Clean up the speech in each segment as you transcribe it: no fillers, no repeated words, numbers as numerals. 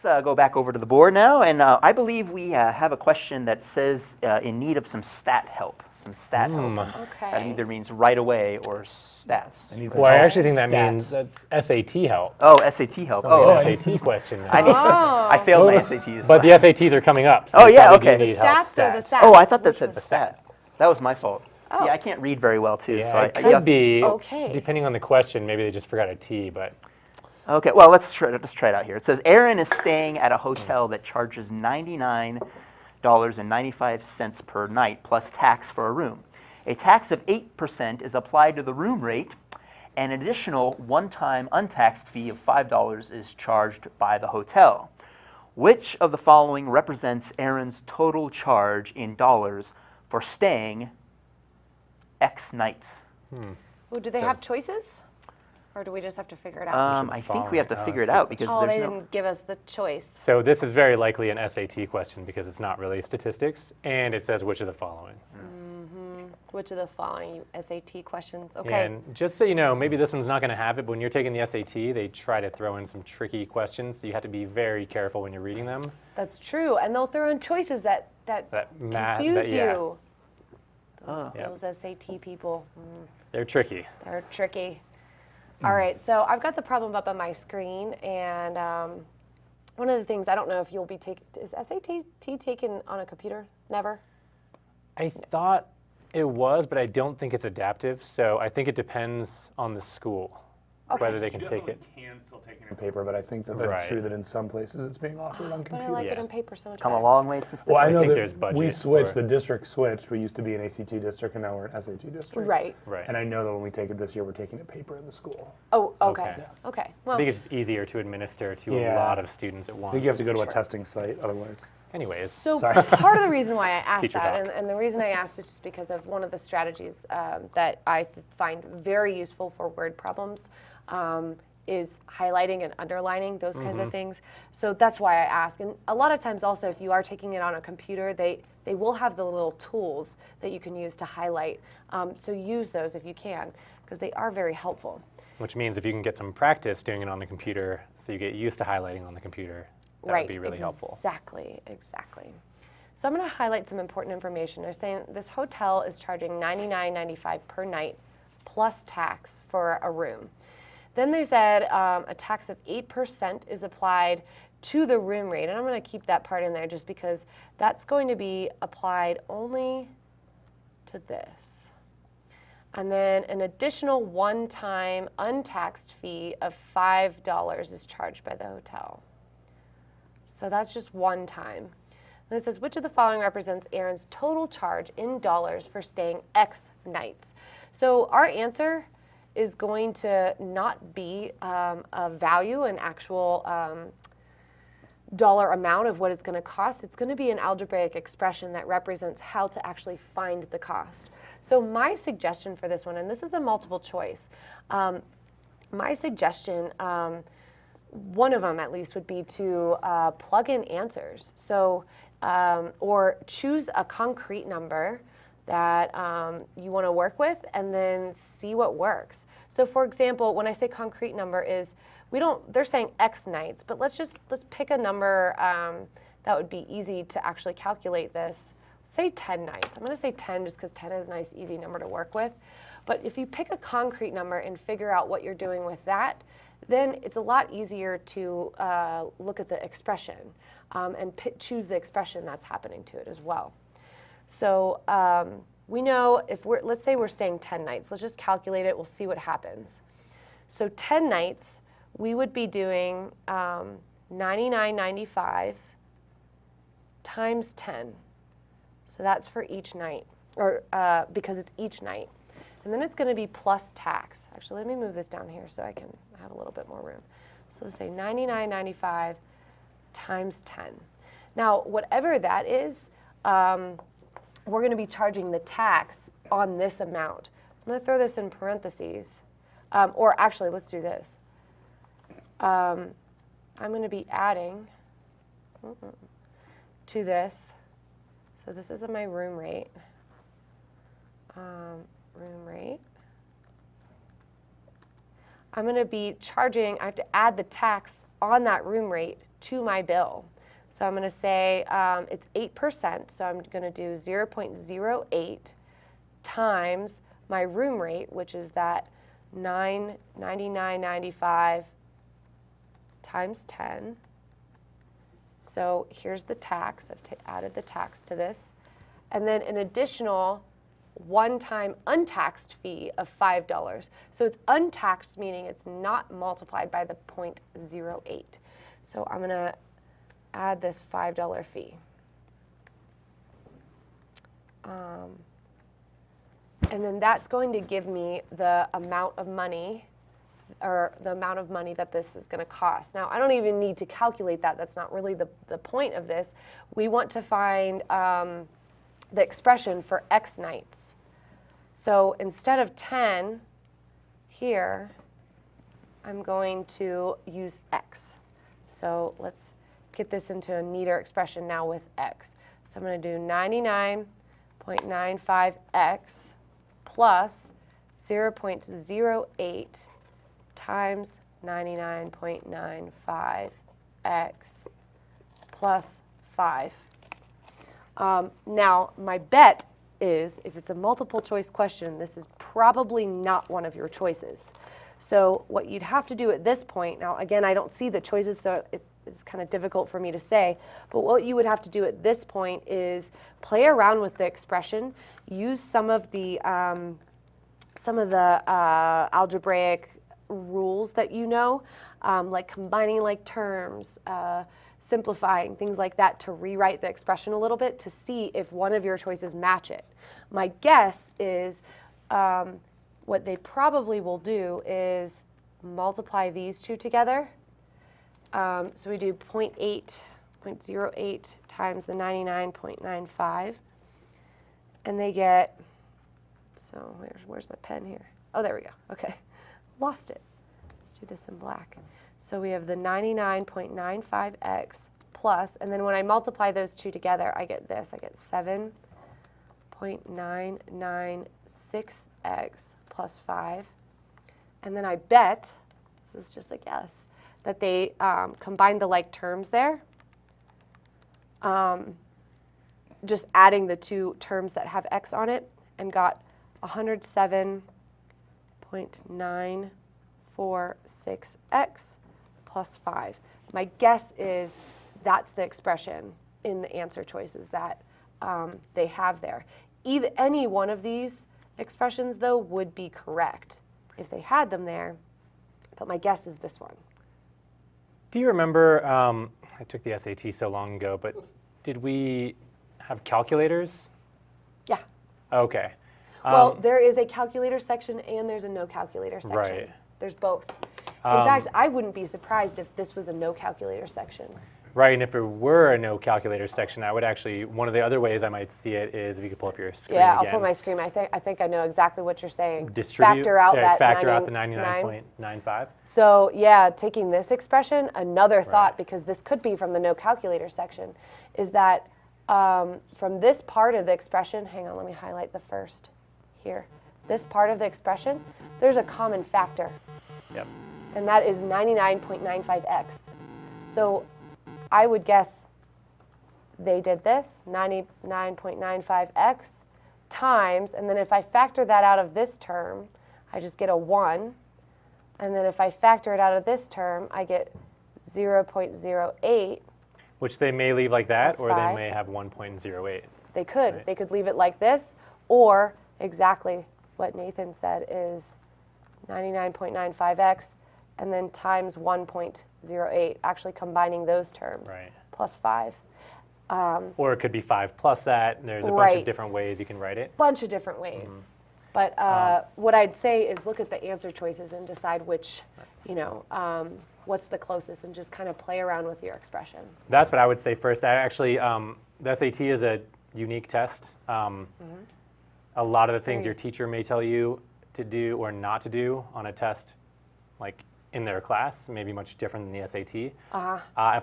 Let's go back over to the board now, and I believe we have a question that says in need of some stat help. Some stat help. Okay. That either means right away or stats. Well, I actually think that means that's SAT help. Oh, SAT help. Oh, SAT question. I failed my SATs. But the SATs are coming up. So Oh, you yeah, probably do okay. need help Stats or the stats? Oh, I thought that said Which stat. That was my fault. See, I can't read very well too. Yeah, so it could be. Okay. Depending on the question, maybe they just forgot a T, but. Okay, well, let's try it out here. It says Aaron is staying at a hotel that charges $99.95 per night plus tax for a room. A tax of 8% is applied to the room rate. An additional one-time untaxed fee of $5 is charged by the hotel. Which of the following represents Aaron's total charge in dollars for staying X nights? Well, do they have choices? Or do we just have to figure it out? I think we have to figure it out because Oh, there's they no... didn't give us the choice. So this is very likely an SAT question because it's not really statistics, and it says which of the following. Which of the following SAT questions? Okay. And just so you know, maybe this one's not going to have it, but when you're taking the SAT, they try to throw in some tricky questions, so you have to be very careful when you're reading them. That's true. And they'll throw in choices that confuse you. Those SAT people. They're tricky. They're tricky. All right, so I've got the problem up on my screen, and one of the things, I don't know if you'll be taking, is SAT taken on a computer? Never? I thought it was, but I don't think it's adaptive, so I think it depends on the school, whether they can take it. You can still take it in paper, but I think that that's Right. true that in some places it's being offered on But computer. I like it Yeah. in paper so much Come a better. long way since then. Well, I know think that there's budget we switched, or- the district switched. We used to be an ACT district, and now we're an SAT district. Right. Right. And I know that when we take it this year, we're taking it paper in the school. Oh, okay. Okay. Okay. I Well, think it's just easier to administer to a Yeah. lot of students at I once. think you have to go to a testing site otherwise. Anyways, so Sorry. part of the reason why I asked Teacher that, talk. and the reason I asked is just because of one of the strategies that I find very useful for word problems is highlighting and underlining, those kinds of things. So that's why I ask. And a lot of times also, if you are taking it on a computer, they will have the little tools that you can use to highlight. So use those if you can, because they are very helpful. which means if you can get some practice doing it on the computer, so you get used to highlighting on the computer, that would be really helpful. Exactly. So I'm going to highlight some important information. They're saying this hotel is charging $99.95 per night plus tax for a room. Then they said a tax of 8% is applied to the room rate, and I'm going to keep that part in there just because that's going to be applied only to this. And then an additional one-time untaxed fee of $5 is charged by the hotel. So that's just one time. And it says, which of the following represents Aaron's total charge in dollars for staying X nights? So our answer is going to not be a value, an actual dollar amount of what it's going to cost. It's going to be an algebraic expression that represents how to actually find the cost. So my suggestion for this one, and this is a multiple choice, my suggestion, one of them at least, would be to plug in answers. So, or choose a concrete number that you want to work with and then see what works. So for example, when I say concrete number is, they're saying X nights, but let's pick a number that would be easy to actually calculate this. Say 10 nights. I'm going to say 10 just because 10 is a nice, easy number to work with. But if you pick a concrete number and figure out what you're doing with that, then it's a lot easier to look at the expression and choose the expression that's happening to it as well. So we know if let's say we're staying 10 nights. Let's just calculate it. We'll see what happens. So 10 nights, we would be doing $99.95 times 10. So that's for each night, or because it's each night. And then it's going to be plus tax. Actually, let me move this down here so I can have a little bit more room. So let's say $99.95 times 10. Now, whatever that is, we're going to be charging the tax on this amount. I'm going to throw this in parentheses. Or actually, let's do this. I'm going to be adding to this. So this is my room rate. Room rate. I'm going to be charging, I have to add the tax on that room rate to my bill. So I'm going to say it's 8%, so I'm going to do 0.08 times my room rate, which is that $999.95 times 10. So here's the tax. I've added the tax to this. And then an additional one-time untaxed fee of $5. So it's untaxed, meaning it's not multiplied by the 0.08. So I'm going to add this $5 fee. And then that's going to give me the amount of money, or the amount of money that this is going to cost. Now, I don't even need to calculate that. That's not really the point of this. We want to find the expression for X nights. So instead of 10 here, I'm going to use X. So let's get this into a neater expression now with X. So I'm going to do 99.95X plus 0.08 times 99.95X plus 5. Now, my bet is, if it's a multiple choice question, this is probably not one of your choices. So what you'd have to do at this point, now again, I don't see the choices, so it's kind of difficult for me to say, but what you would have to do at this point is play around with the expression, use some of the algebraic rules that you know, like combining like terms, simplifying, things like that, to rewrite the expression a little bit to see if one of your choices match it. My guess is what they probably will do is multiply these two together. So we do 0.08 times the 99.95, and they get, so where's my pen here? Oh, there we go. Okay, lost it. Let's do this in black. So we have the 99.95x plus, and then when I multiply those two together, I get this. I get 7.996x plus 5. And then I bet, this is just a guess, that they combined the like terms there. Just adding the two terms that have x on it, and got 107.946x plus 5. My guess is that's the expression in the answer choices that they have there. Any one of these expressions, though, would be correct if they had them there, but my guess is this one. Do you remember, I took the SAT so long ago, but did we have calculators? Yeah. Okay. Well, there is a calculator section and there's a no calculator section. Right. There's both. In fact, I wouldn't be surprised if this was a no calculator section. Right, and if it were a no calculator section, I would actually, one of the other ways I might see it is if you could pull up your screen Yeah, again. I'll pull my screen. I think I know exactly what you're saying. Distribute, Factor out that factor out the 99. 99.95. So yeah, taking this expression, another thought, Right. because this could be from the no calculator section, is that from this part of the expression, hang on, let me highlight the first here. This part of the expression, there's a common factor. Yep. And that is 99.95x. So I would guess they did this, 99.95x times, and then if I factor that out of this term, I just get a 1. And then if I factor it out of this term, I get 0.08. Which they may leave like that, That's or 5. they may have 1.08. They could. Right. They could leave it like this, or exactly what Nathan said is 99.95x, and then times 1.08, actually combining those terms, Right. plus 5. Or it could be 5 plus that. There's a bunch Right. of different ways you can write it. Bunch of different ways. But what I'd say is look at the answer choices and decide which, what's the closest, and just kind of play around with your expression. That's what I would say first. I actually, the SAT is a unique test. A lot of the things your teacher may tell you to do or not to do on a test, like in their class, may be much different than the SAT. If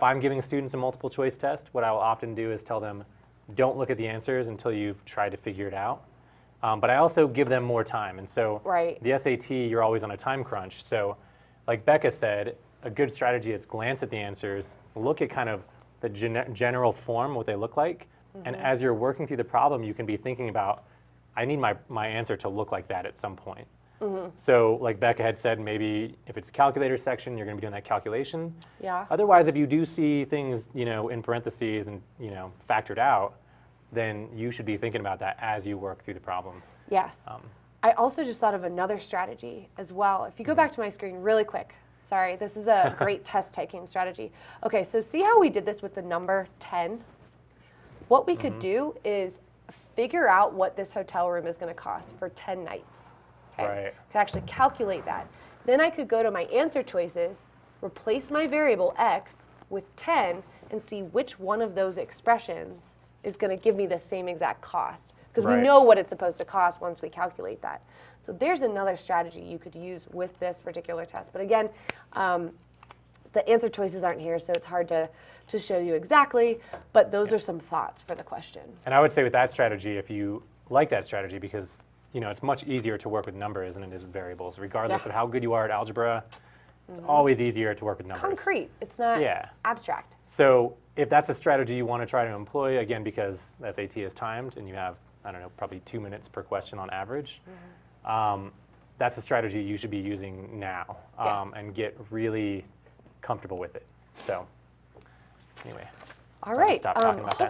I'm giving students a multiple choice test, what I will often do is tell them, don't look at the answers until you've tried to figure it out. But I also give them more time. And so Right. the SAT, you're always on a time crunch. So like Becca said, a good strategy is glance at the answers, look at kind of the general form, what they look like, and as you're working through the problem, you can be thinking about, I need my answer to look like that at some point. So like Becca had said, maybe if it's a calculator section, you're going to be doing that calculation. Yeah. Otherwise, if you do see things, in parentheses and, factored out, then you should be thinking about that as you work through the problem. Yes. I also just thought of another strategy as well. If you go back to my screen really quick. Sorry, this is a great test taking strategy. Okay, so see how we did this with the number 10? What we could do is figure out what this hotel room is going to cost for 10 nights. Okay? Right. I could actually calculate that. Then I could go to my answer choices, replace my variable x with 10, and see which one of those expressions is going to give me the same exact cost. Because we Right. know what it's supposed to cost once we calculate that. So there's another strategy you could use with this particular test. But again, the answer choices aren't here, so it's hard to show you exactly, but those are some thoughts for the question. And I would say with that strategy, if you like that strategy, because it's much easier to work with numbers than it is with variables, regardless Yeah. of how good you are at algebra. It's always easier to work with numbers. Concrete, it's not abstract. So if that's a strategy you want to try to employ, again, because the SAT is timed and you have, I don't know, probably 2 minutes per question on average, that's a strategy you should be using now Yes. and get really comfortable with it. So anyway, All right. stop talking about that.